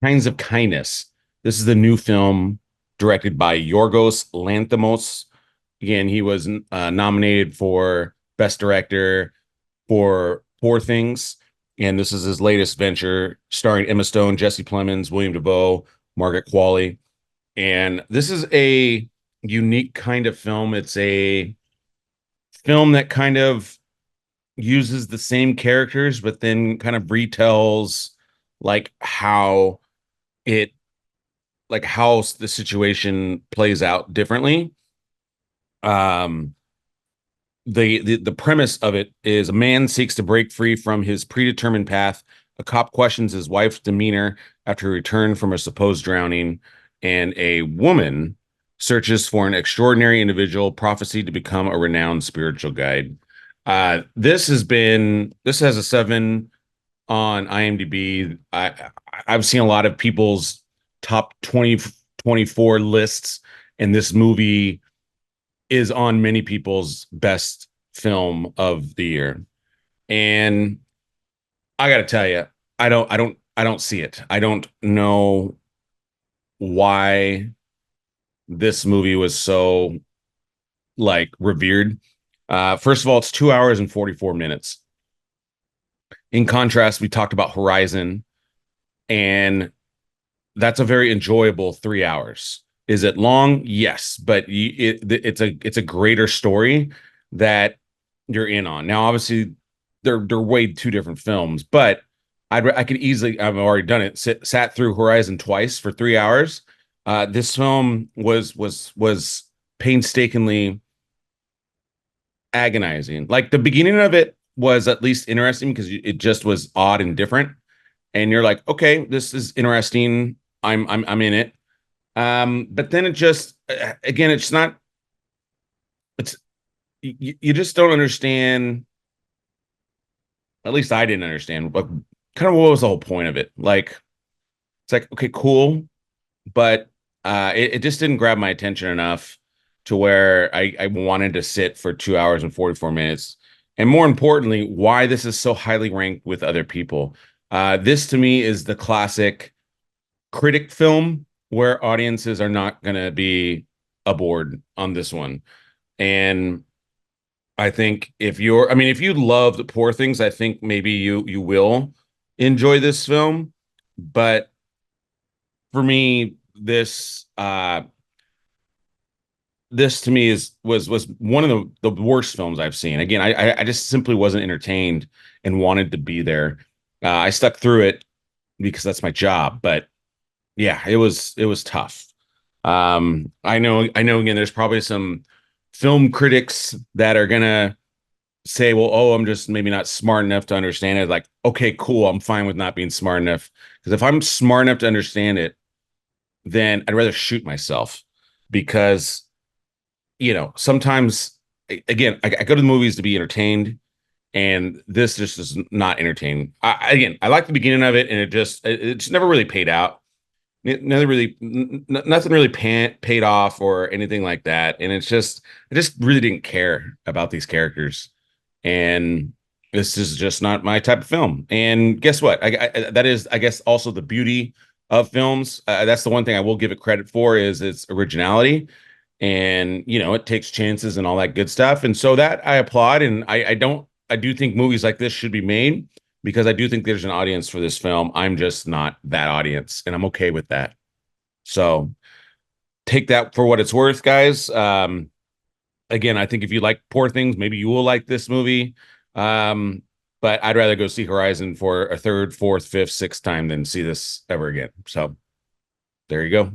Kinds of Kindness. This is the new film directed by Yorgos Lanthimos. Again, he was nominated for Best Director for Poor Things, and this is his latest venture, starring Emma Stone, Jesse Plemons, William Dafoe, Margaret Qualley. And this is a unique kind of film. It's a film that kind of uses the same characters, but then kind of retells like how it how the situation plays out differently. Um, the premise of it is a man seeks to break free from his predetermined path. A cop questions his wife's demeanor after he returned from a supposed drowning, and a woman searches for an extraordinary individual prophesied to become a renowned spiritual guide. This has a 7 on IMDb. I've seen a lot of people's top 2024 lists, and this movie is on many people's best film of the year. And I got to tell you, I don't see it. I don't know why this movie was so like revered. First of all, it's 2 hours and 44 minutes. In contrast, we talked about Horizon, and that's a very enjoyable 3 hours. Is it long? Yes, but it's a greater story that you're in on. Now, obviously, they're way two different films, but I could easily I've already done it. Sat through Horizon twice for 3 hours. This film was painstakingly agonizing. Like the beginning of it was at least interesting because it just was odd and different, and you're like, okay, this is interesting. I'm in it. But then it just again, it's not. It's you just don't understand. At least I didn't understand. But kind of what was the whole point of it? Like it's like okay, cool, but it just didn't grab my attention enough to where I wanted to sit for 2 hours and 44 minutes. And more importantly, why this is so highly ranked with other people. This to me is the classic critic film where audiences are not going to be aboard on this one. And I think if you love the Poor Things, I think maybe you will enjoy this film. But for me, this to me was one of the worst films I've seen. Again, I just simply wasn't entertained and wanted to be there. I stuck through it because that's my job, but yeah, it was tough. I know again, there's probably some film critics that are gonna say, well, oh, I'm just maybe not smart enough to understand it. Like, okay, cool, I'm fine with not being smart enough. Because if I'm smart enough to understand it, then I'd rather shoot myself because sometimes again, I go to the movies to be entertained, and this just is not entertaining. Again, I like the beginning of it, and it's never really paid out. Nothing really paid off or anything like that, and I just really didn't care about these characters, and this is just not my type of film. And guess what? That is, I guess, also the beauty of films. That's the one thing I will give it credit for is its originality, and it takes chances and all that good stuff. And so that I applaud, and I do think movies like this should be made because I do think there's an audience for this film. I'm just not that audience, and I'm okay with that. So take that for what it's worth, guys. Again, I think if you like Poor Things, maybe you will like this movie. Um, but I'd rather go see Horizon for a third, fourth, fifth, sixth time than see this ever again. So there you go.